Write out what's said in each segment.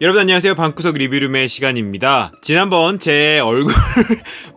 여러분 안녕하세요. 방구석 리뷰룸의 시간입니다. 지난번 제 얼굴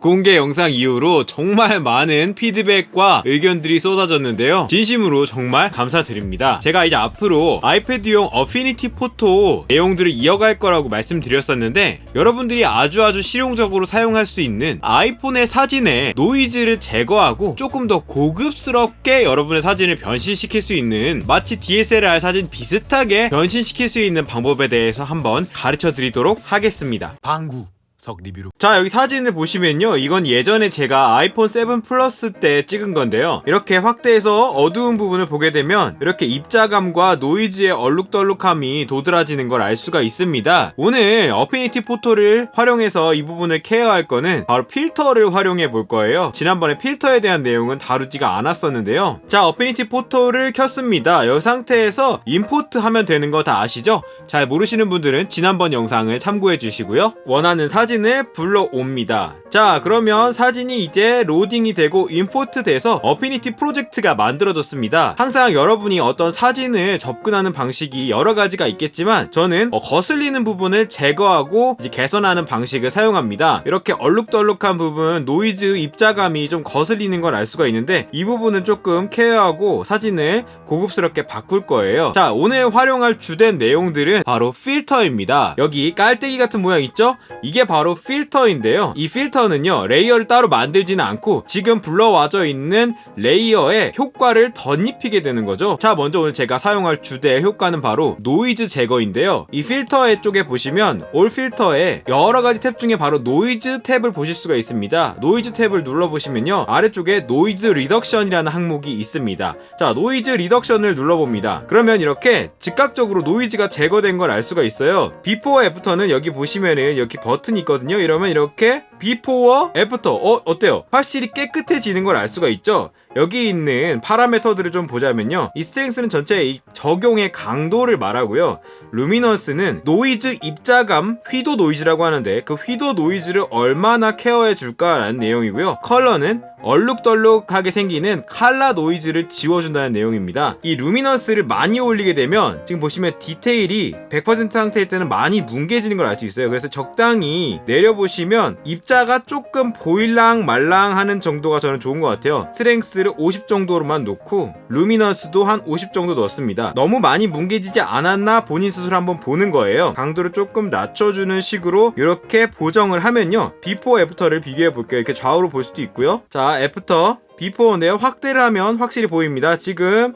공개 영상 이후로 정말 많은 피드백과 의견들이 쏟아졌는데요. 진심으로 정말 감사드립니다. 제가 이제 앞으로 아이패드용 어피니티 포토 내용들을 이어갈 거라고 말씀드렸었는데, 여러분들이 아주 실용적으로 사용할 수 있는 아이폰의 사진에 노이즈를 제거하고 조금 더 고급스럽게 여러분의 사진을 변신시킬 수 있는, 마치 DSLR 사진 비슷하게 변신시킬 수 있는 방법에 대해서 한번 가르쳐 드리도록 하겠습니다. 방구석 리뷰로. 자, 여기 사진을 보시면요, 이건 예전에 제가 아이폰 7 플러스 때 찍은 건데요. 이렇게 확대해서 어두운 부분을 보게 되면 이렇게 입자감과 노이즈의 얼룩덜룩함이 도드라지는 걸 알 수가 있습니다. 오늘 어피니티 포토를 활용해서 이 부분을 케어할 거는 바로 필터를 활용해 볼 거예요. 지난번에 필터에 대한 내용은 다루지가 않았었는데요. 자, 어피니티 포토를 켰습니다. 이 상태에서 임포트 하면 되는 거 다 아시죠? 잘 모르시는 분들은 지난번 영상을 참고해 주시고요. 원하는 사진을 불러옵니다. 자, 그러면 사진이 이제 로딩이 되고 임포트 돼서 어피니티 프로젝트가 만들어졌습니다. 항상 여러분이 어떤 사진을 접근하는 방식이 여러 가지가 있겠지만, 저는 거슬리는 부분을 제거하고 이제 개선하는 방식을 사용합니다. 이렇게 얼룩덜룩한 부분, 노이즈 입자감이 좀 거슬리는 걸 알 수가 있는데, 이 부분은 조금 케어하고 사진을 고급스럽게 바꿀 거예요. 자, 오늘 활용할 주된 내용들은 바로 필터입니다. 여기 깔때기 같은 모양 있죠? 이게 바로 필터인데요. 이 필터는요, 레이어를 따로 만들지는 않고 지금 불러와져 있는 레이어에 효과를 덧입히게 되는 거죠. 자, 먼저 오늘 제가 사용할 주된 효과는 바로 노이즈 제거인데요. 이 필터의 쪽에 보시면 올 필터에 여러가지 탭 중에 바로 노이즈 탭을 보실 수가 있습니다. 노이즈 탭을 눌러보시면요, 아래쪽에 노이즈 리덕션이라는 항목이 있습니다. 자, 노이즈 리덕션을 눌러봅니다. 그러면 이렇게 즉각적으로 노이즈가 제거된 걸 알 수가 있어요. 비포와 애프터는 여기 보시면은 여기 버튼이 있거든요. 이러면 이렇게 비포와 애프터 어때요? 확실히 깨끗해지는 걸 알 수가 있죠. 여기 있는 파라미터들을 좀 보자면요, 이 스트렝스는 전체 이 적용의 강도를 말하고요, 루미넌스는 노이즈 입자감, 휘도 노이즈라고 하는데 그 휘도 노이즈를 얼마나 케어해 줄까라는 내용이고요, 컬러는 얼룩덜룩하게 생기는 칼라 노이즈를 지워준다는 내용입니다. 이 루미넌스를 많이 올리게 되면 지금 보시면 디테일이 100% 상태일 때는 많이 뭉개지는 걸 알 수 있어요. 그래서 적당히 내려보시면 입자가 조금 보일랑 말랑 하는 정도가 저는 좋은 것 같아요. 스트렝스를 50 정도로만 놓고 루미넌스도 한 50 정도 넣습니다. 너무 많이 뭉개지지 않았나 본인 스스로 한번 보는 거예요. 강도를 조금 낮춰주는 식으로 이렇게 보정을 하면요, 비포 애프터를 비교해 볼게요. 이렇게 좌우로 볼 수도 있고요. 자, 애프터 비포인데요, 확대를 하면 확실히 보입니다. 지금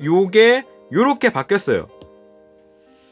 요게 요렇게 바뀌었어요.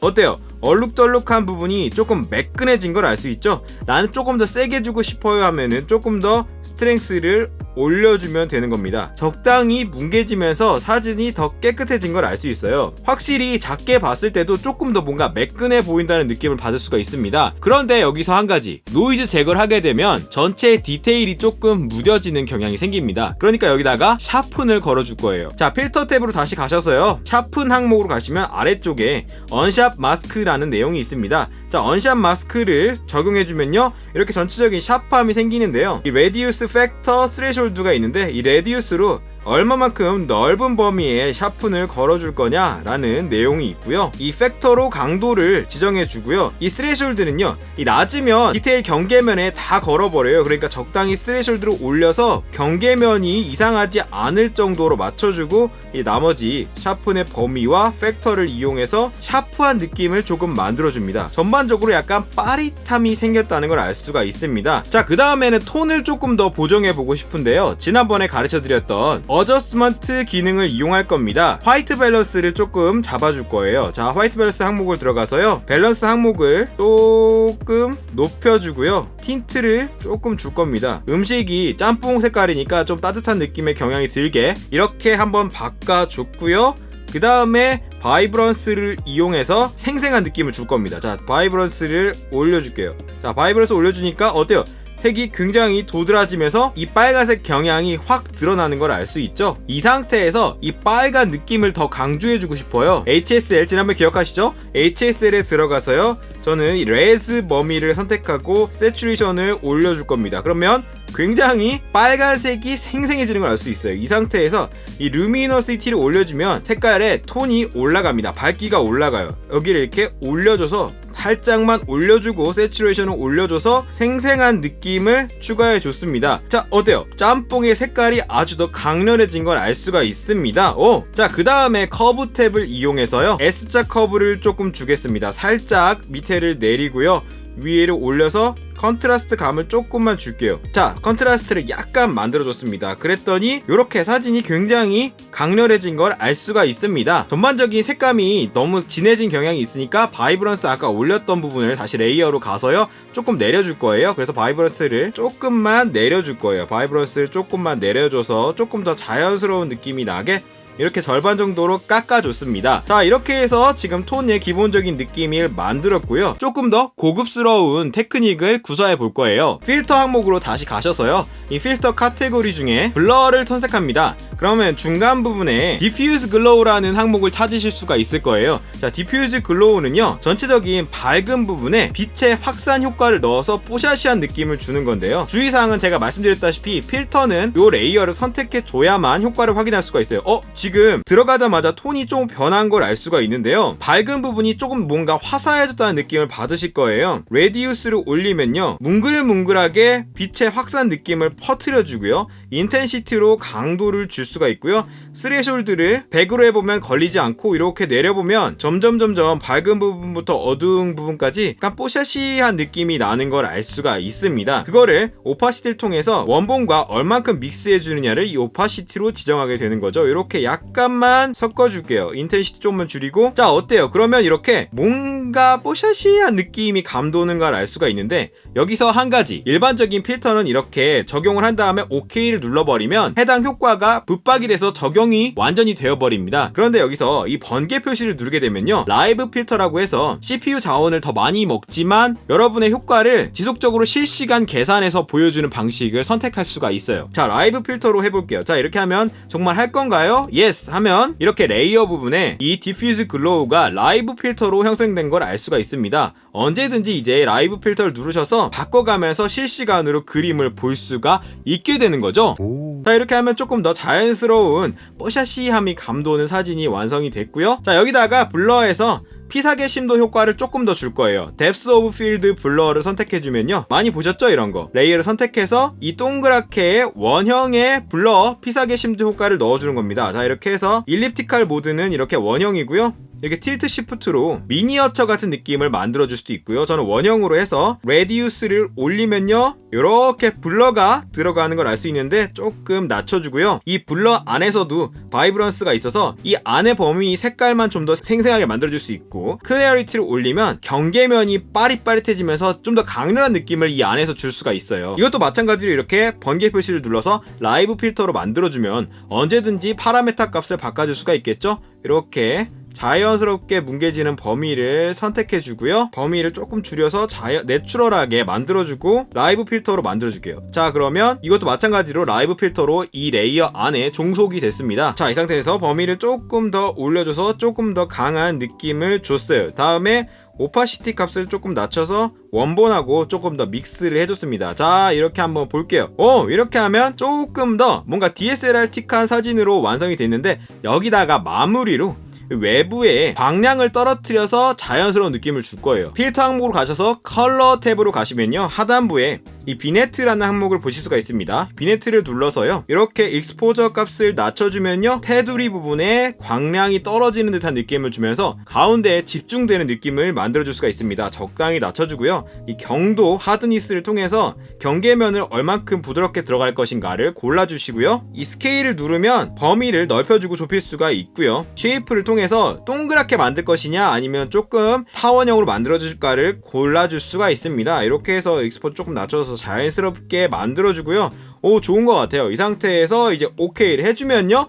어때요? 얼룩덜룩한 부분이 조금 매끈해진 걸 알 수 있죠? 나는 조금 더 세게 주고 싶어요 하면은 조금 더 스트렝스를 올려주면 되는 겁니다. 적당히 뭉개지면서 사진이 더 깨끗해진 걸 알 수 있어요. 확실히 작게 봤을 때도 조금 더 뭔가 매끈해 보인다는 느낌을 받을 수가 있습니다. 그런데 여기서 한 가지, 노이즈 제거를 하게 되면 전체 디테일이 조금 무뎌지는 경향이 생깁니다. 그러니까 여기다가 샤픈을 걸어줄 거예요. 자, 필터 탭으로 다시 가셔서요, 샤픈 항목으로 가시면 아래쪽에 언샵 마스크라는 내용이 있습니다. 자, 언샵 마스크를 적용해주면요, 이렇게 전체적인 샤프함이 생기는데요, 이 레디우스 팩터 스레숄드가 있는데, 이 레디우스로 얼마만큼 넓은 범위에 샤픈을 걸어줄 거냐라는 내용이 있고요, 이 팩터로 강도를 지정해주고요, 이 스레숄드는요, 이 낮으면 디테일 경계면에 다 걸어버려요. 그러니까 적당히 스레숄드를 올려서 경계면이 이상하지 않을 정도로 맞춰주고, 이 나머지 샤픈의 범위와 팩터를 이용해서 샤프한 느낌을 조금 만들어줍니다. 전반적으로 약간 빠릿함이 생겼다는 걸 알 수가 있습니다. 자, 그 다음에는 톤을 조금 더 보정해보고 싶은데요, 지난번에 가르쳐드렸던 어저스먼트 기능을 이용할 겁니다. 화이트 밸런스를 조금 잡아줄 거예요. 자, 화이트 밸런스 항목을 들어가서요, 밸런스 항목을 조금 높여주고요, 틴트를 조금 줄 겁니다. 음식이 짬뽕 색깔이니까 좀 따뜻한 느낌의 경향이 들게 이렇게 한번 바꿔줬고요, 그 다음에 바이브런스를 이용해서 생생한 느낌을 줄 겁니다. 자, 바이브런스를 올려줄게요. 자, 바이브런스 올려주니까 어때요? 색이 굉장히 도드라지면서 이 빨간색 경향이 확 드러나는 걸 알 수 있죠? 이 상태에서 이 빨간 느낌을 더 강조해주고 싶어요. HSL 지난번 기억하시죠? HSL에 들어가서요, 저는 이 레즈 범위를 선택하고 세츄레이션을 올려줄 겁니다. 그러면 굉장히 빨간색이 생생해지는 걸 알 수 있어요. 이 상태에서 이 루미너시티를 올려주면 색깔의 톤이 올라갑니다. 밝기가 올라가요. 여기를 이렇게 올려줘서 살짝만 올려주고 새츄레이션을 올려줘서 생생한 느낌을 추가해줬습니다. 자, 어때요? 짬뽕의 색깔이 아주 더 강렬해진 걸 알 수가 있습니다. 자, 그 다음에 커브 탭을 이용해서요, S자 커브를 조금 주겠습니다. 살짝 밑에를 내리고요, 위에를 올려서 컨트라스트 감을 조금만 줄게요. 자, 컨트라스트를 약간 만들어줬습니다. 그랬더니 이렇게 사진이 굉장히 강렬해진 걸 알 수가 있습니다. 전반적인 색감이 너무 진해진 경향이 있으니까 바이브런스 아까 올렸던 부분을 다시 레이어로 가서요, 조금 내려줄 거예요. 그래서 바이브런스를 조금만 내려줄 거예요. 바이브런스를 조금만 내려줘서 조금 더 자연스러운 느낌이 나게 이렇게 절반 정도로 깎아줬습니다. 자, 이렇게 해서 지금 톤의 기본적인 느낌을 만들었고요. 조금 더 고급스러운 테크닉을 구사해 볼 거예요. 필터 항목으로 다시 가셔서요, 이 필터 카테고리 중에 블러를 선택합니다. 그러면 중간 부분에 디퓨즈 글로우라는 항목을 찾으실 수가 있을 거예요. 자, 디퓨즈 글로우는요, 전체적인 밝은 부분에 빛의 확산 효과를 넣어서 뽀샤시한 느낌을 주는 건데요. 주의사항은 제가 말씀드렸다시피 필터는 이 레이어를 선택해 줘야만 효과를 확인할 수가 있어요. 지금 들어가자마자 톤이 좀 변한 걸 알 수가 있는데요, 밝은 부분이 조금 뭔가 화사해졌다는 느낌을 받으실 거예요. 레디우스를 올리면요, 뭉글뭉글하게 빛의 확산 느낌을 퍼뜨려 주고요, 인텐시티로 강도를 줄 수가 있고요, 스레숄드를 100으로 해보면 걸리지 않고 이렇게 내려보면 점점 밝은 부분부터 어두운 부분까지 약간 뽀샤시한 느낌이 나는 걸 알 수가 있습니다. 그거를 오파시티를 통해서 원본과 얼만큼 믹스해주느냐를 이 오파시티로 지정하게 되는 거죠. 이렇게 약간만 섞어줄게요. 인텐시티 조금만 줄이고. 자, 어때요? 그러면 이렇게 뭔가 뽀샤시한 느낌이 감도는 걸 알 수가 있는데, 여기서 한 가지, 일반적인 필터는 이렇게 적용을 한 다음에 OK를 눌러버리면 해당 효과가 붙박이 돼서 적용이 완전히 되어버립니다. 그런데 여기서 이 번개 표시를 누르게 되면요, 라이브 필터라고 해서 CPU 자원을 더 많이 먹지만 여러분의 효과를 지속적으로 실시간 계산해서 보여주는 방식을 선택할 수가 있어요. 자, 라이브 필터로 해볼게요. 자, 이렇게 하면 정말 할 건가요? 예스 하면 이렇게 레이어 부분에 이 디퓨즈 글로우가 라이브 필터로 형성된 걸 알 수가 있습니다. 언제든지 이제 라이브 필터를 누르셔서 바꿔가면서 실시간으로 그림을 볼 수가 있게 되는 거죠. 자, 이렇게 하면 조금 더 자연스러운 뽀샤시함이 감도는 사진이 완성이 됐고요. 자, 여기다가 블러에서 피사계 심도 효과를 조금 더 줄 거예요. 뎁스 오브 필드 블러를 선택해주면요, 많이 보셨죠? 이런 거 레이어를 선택해서 이 동그랗게 원형의 블러 피사계 심도 효과를 넣어주는 겁니다. 자, 이렇게 해서 일립티칼 모드는 이렇게 원형이고요, 이렇게 틸트 시프트로 미니어처 같은 느낌을 만들어줄 수도 있고요. 저는 원형으로 해서 레디우스를 올리면요, 이렇게 블러가 들어가는 걸 알 수 있는데 조금 낮춰주고요. 이 블러 안에서도 바이브런스가 있어서 이 안의 범위 색깔만 좀 더 생생하게 만들어줄 수 있고, 클래리티를 올리면 경계면이 빠릿빠릿해지면서 좀 더 강렬한 느낌을 이 안에서 줄 수가 있어요. 이것도 마찬가지로 이렇게 번개 표시를 눌러서 라이브 필터로 만들어주면 언제든지 파라메타 값을 바꿔줄 수가 있겠죠. 이렇게 자연스럽게 뭉개지는 범위를 선택해주고요, 범위를 조금 줄여서 내추럴하게 만들어주고 라이브 필터로 만들어줄게요. 자, 그러면 이것도 마찬가지로 라이브 필터로 이 레이어 안에 종속이 됐습니다. 자, 이 상태에서 범위를 조금 더 올려줘서 조금 더 강한 느낌을 줬어요. 다음에 오파시티 값을 조금 낮춰서 원본하고 조금 더 믹스를 해줬습니다. 자, 이렇게 한번 볼게요. 이렇게 하면 조금 더 뭔가 DSLR-틱한 사진으로 완성이 됐는데, 여기다가 마무리로 외부에 광량을 떨어뜨려서 자연스러운 느낌을 줄 거예요. 필터 항목으로 가셔서 컬러 탭으로 가시면요, 하단부에 이 비네트라는 항목을 보실 수가 있습니다. 비네트를 눌러서요, 이렇게 익스포저 값을 낮춰주면요, 테두리 부분에 광량이 떨어지는 듯한 느낌을 주면서 가운데에 집중되는 느낌을 만들어줄 수가 있습니다. 적당히 낮춰주고요, 이 경도 하드니스를 통해서 경계면을 얼만큼 부드럽게 들어갈 것인가를 골라주시고요, 이 스케일을 누르면 범위를 넓혀주고 좁힐 수가 있고요, 쉐이프를 통해서 동그랗게 만들 것이냐 아니면 조금 타원형으로 만들어줄까를 골라줄 수가 있습니다. 이렇게 해서 익스포저 조금 낮춰서 자연스럽게 만들어주고요. 좋은 것 같아요. 이 상태에서 이제 OK를 해주면요,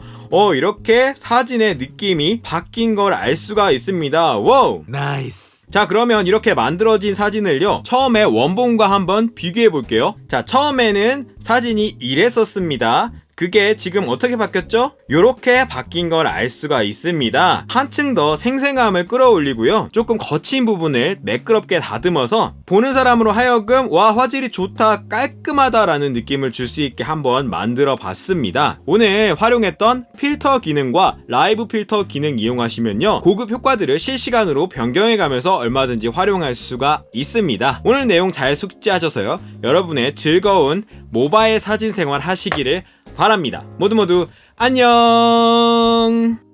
이렇게 사진의 느낌이 바뀐 걸 알 수가 있습니다. 와우! 나이스! 자, 그러면 이렇게 만들어진 사진을요, 처음에 원본과 한번 비교해 볼게요. 자, 처음에는 사진이 이랬었습니다. 그게 지금 어떻게 바뀌었죠? 요렇게 바뀐 걸 알 수가 있습니다. 한층 더 생생함을 끌어올리고요, 조금 거친 부분을 매끄럽게 다듬어서 보는 사람으로 하여금 와, 화질이 좋다, 깔끔하다 라는 느낌을 줄 수 있게 한번 만들어 봤습니다. 오늘 활용했던 필터 기능과 라이브 필터 기능 이용하시면요, 고급 효과들을 실시간으로 변경해가면서 얼마든지 활용할 수가 있습니다. 오늘 내용 잘 숙지하셔서요, 여러분의 즐거운 모바일 사진 생활 하시기를 바랍니다. 모두 안녕.